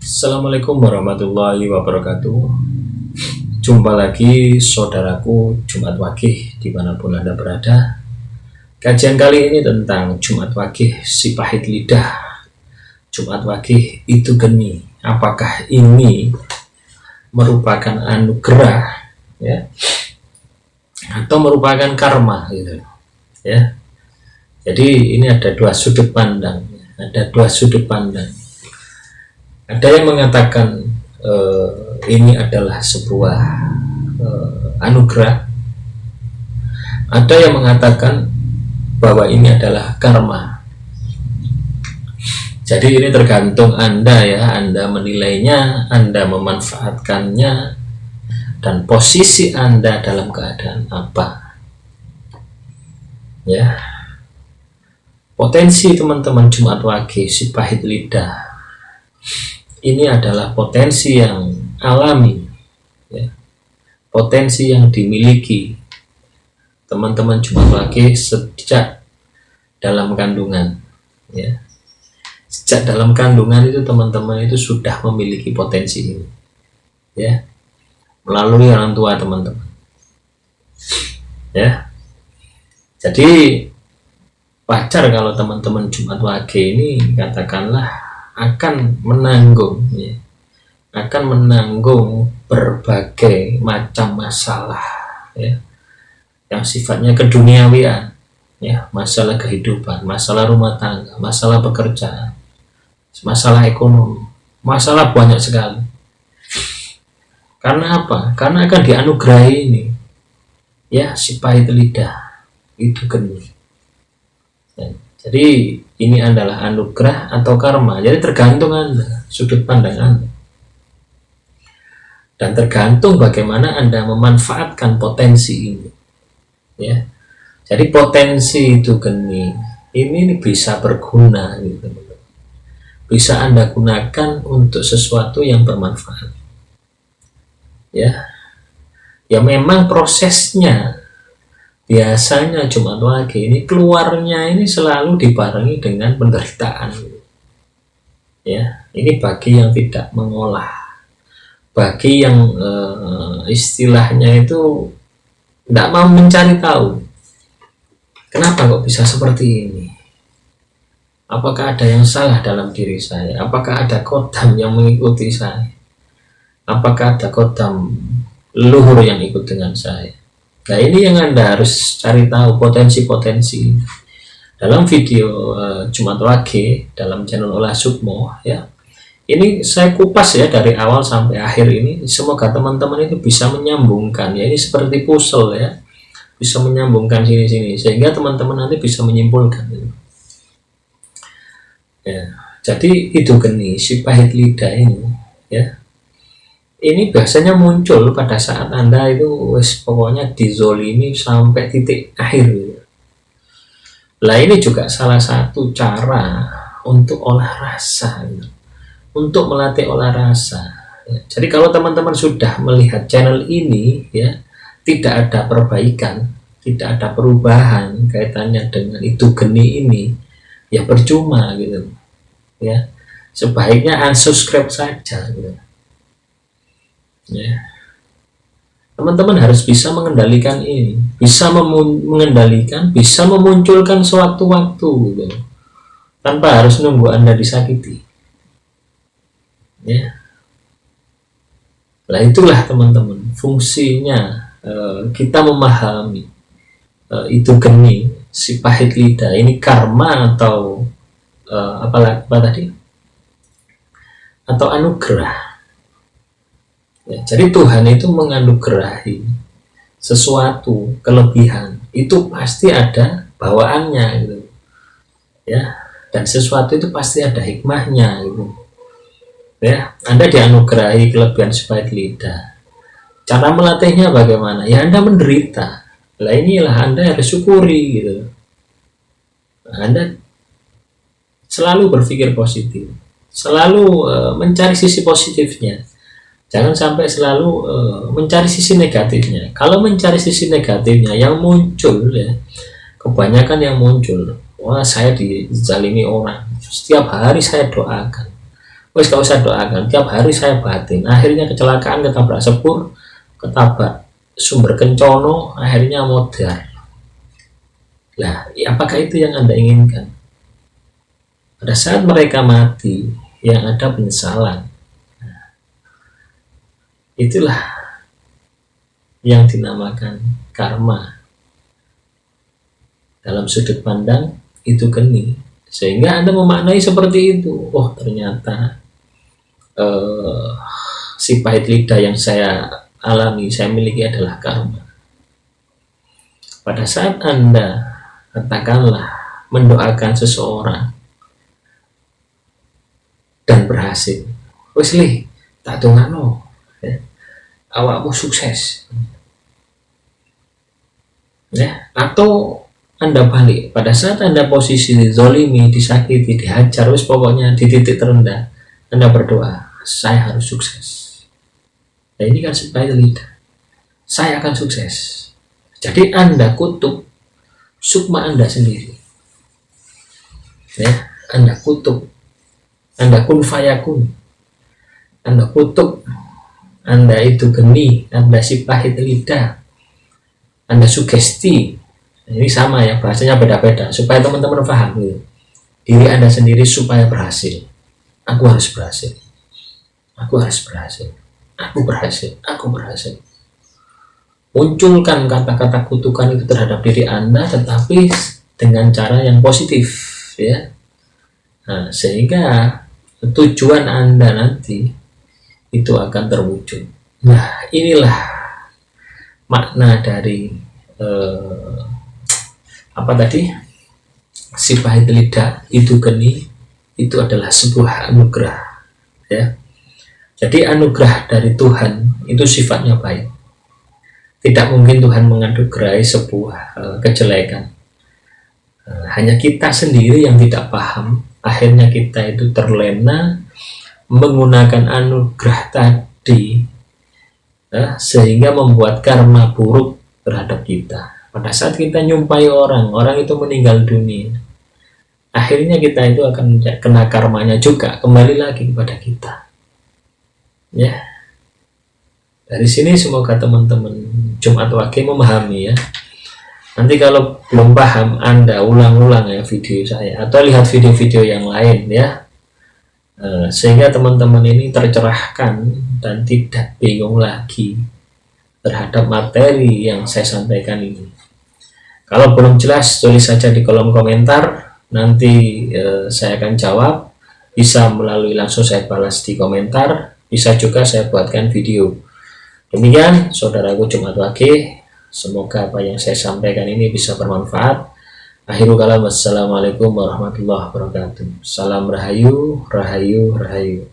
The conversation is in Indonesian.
Assalamualaikum warahmatullahi wabarakatuh. Jumpa lagi saudaraku Jumat Wagih dimanapun Anda berada. Kajian kali ini tentang Jumat Wagih si pahit lidah. Jumat Wagih itu geni. Apakah ini merupakan anugerah ya, atau merupakan karma gitu ya. Jadi ini ada dua sudut pandang. Ada yang mengatakan ini adalah sebuah anugerah. Ada yang mengatakan bahwa ini adalah karma. Jadi ini tergantung Anda ya, Anda menilainya, Anda memanfaatkannya, dan posisi Anda dalam keadaan apa. Ya. Potensi teman-teman Jumat Wagih si pahit lidah ini adalah potensi yang alami ya. Potensi yang dimiliki teman-teman Jumat Wagih sejak dalam kandungan ya. Sejak dalam kandungan itu teman-teman itu sudah memiliki potensi ini ya, melalui orang tua teman-teman ya. Jadi wajar kalau teman-teman Jumat Wagih ini katakanlah akan menanggung berbagai macam masalah ya, yang sifatnya keduniawian ya, masalah kehidupan, masalah rumah tangga, masalah pekerjaan, masalah ekonomi, masalah banyak sekali. Karena apa? Karena akan dianugerahi ini ya, si pahit lidah itu geni ya. Jadi ini adalah anugerah atau karma. Jadi tergantung Anda, sudut pandang Anda. Dan tergantung bagaimana Anda memanfaatkan potensi ini. Ya. Jadi potensi itu geni. Ini bisa berguna gitu. Bisa Anda gunakan untuk sesuatu yang bermanfaat. Ya. Ya memang prosesnya biasanya Jumat Wagih ini keluarnya ini selalu dibarengi dengan penderitaan ya. Ini bagi yang tidak mengolah, bagi yang istilahnya itu tidak mau mencari tahu kenapa kok bisa seperti ini, apakah ada yang salah dalam diri saya, apakah ada kodam yang mengikuti saya, apakah ada kodam leluhur yang ikut dengan saya. Nah ini yang Anda harus cari tahu, potensi-potensi. Dalam video Jumat Wagih dalam channel Olah Sukmo ya, ini saya kupas ya dari awal sampai akhir ini. Semoga teman-teman itu bisa menyambungkan ya, ini seperti puzzle ya, bisa menyambungkan sini-sini sehingga teman-teman nanti bisa menyimpulkan ya. Jadi itu geni si pahit lidah ini ya. Ini biasanya muncul pada saat Anda itu pokoknya dizolimi sampai titik akhir. Nah ini juga salah satu cara untuk olah rasa, untuk melatih olah rasa. Jadi kalau teman-teman sudah melihat channel ini ya, tidak ada perbaikan, tidak ada perubahan kaitannya dengan itu geni ini, ya percuma gitu ya. Sebaiknya unsubscribe saja gitu. Ya. Teman-teman harus bisa mengendalikan ini, bisa mengendalikan, bisa memunculkan sewaktu-waktu gitu, tanpa harus nunggu Anda disakiti. Ya. Nah itulah teman-teman fungsinya kita memahami itu geni si pahit lidah ini karma atau apa tadi, atau anugerah. Ya, jadi Tuhan itu menganugerahi sesuatu kelebihan itu pasti ada bawaannya gitu ya, dan sesuatu itu pasti ada hikmahnya gitu ya. Anda dianugerahi kelebihan si pahit lidah, cara melatihnya bagaimana ya, Anda menderita. Lah inilah Anda harus syukuri gitu. Anda selalu berpikir positif, selalu mencari sisi positifnya. Jangan sampai selalu mencari sisi negatifnya. Kalau mencari sisi negatifnya yang muncul ya, kebanyakan yang muncul, wah saya dizalimi orang, setiap hari saya doakan, Wes gak usah doakan, tiap hari saya batin. Akhirnya kecelakaan, ketabrak sepur, ketabrak sumber kencono, akhirnya modar. Lah, apakah itu yang Anda inginkan? Pada saat mereka mati, yang ada penyesalan. Itulah yang dinamakan karma. Dalam sudut pandang itu geni, sehingga Anda memaknai seperti itu. Oh, ternyata si pahit lidah yang saya alami, saya miliki adalah karma. Pada saat Anda katakanlah mendoakan seseorang dan berhasil, wis li tak dongakno ya, awakmu sukses ya. Atau Anda balik, pada saat Anda posisi zolimi, disakiti, dihajar, wis pokoknya di titik terendah, Anda berdoa, saya harus sukses. Nah, ini kan supaya lidah, saya akan sukses. Jadi Anda kutuk sukma Anda sendiri ya. Anda kutuk, Anda kun fayakun, Anda kutuk, Anda itu geni, Anda si pahit lidah, Anda sugesti. Ini sama ya, bahasanya beda-beda supaya teman-teman paham gitu. Diri Anda sendiri supaya berhasil. Aku harus berhasil, aku harus berhasil, aku berhasil, aku berhasil. Munculkan kata-kata kutukan itu terhadap diri Anda, tetapi dengan cara yang positif ya. Nah, sehingga tujuan Anda nanti itu akan terwujud. Nah, inilah makna dari apa tadi, si pahit lidah itu geni, itu adalah sebuah anugerah ya. Jadi anugerah dari Tuhan itu sifatnya baik. Tidak mungkin Tuhan menganugerahi sebuah kejelekan. Hanya kita sendiri yang tidak paham, akhirnya kita itu terlena menggunakan anugerah tadi sehingga membuat karma buruk terhadap kita. Pada saat kita nyumpai orang itu meninggal dunia, akhirnya kita itu akan kena karmanya juga, kembali lagi kepada kita ya. Dari sini semoga teman-teman Jumat Wage memahami ya. Nanti kalau belum paham, Anda ulang-ulang ya video saya, atau lihat video-video yang lain ya, sehingga teman-teman ini tercerahkan dan tidak bingung lagi terhadap materi yang saya sampaikan ini. Kalau belum jelas, tulis saja di kolom komentar, nanti saya akan jawab. Bisa melalui langsung saya balas di komentar, bisa juga saya buatkan video. Demikian saudaraku Jumat Wage, semoga apa yang saya sampaikan ini bisa bermanfaat. Akhirul kalam, wassalamualaikum warahmatullahi wabarakatuh. Salam rahayu, rahayu, rahayu.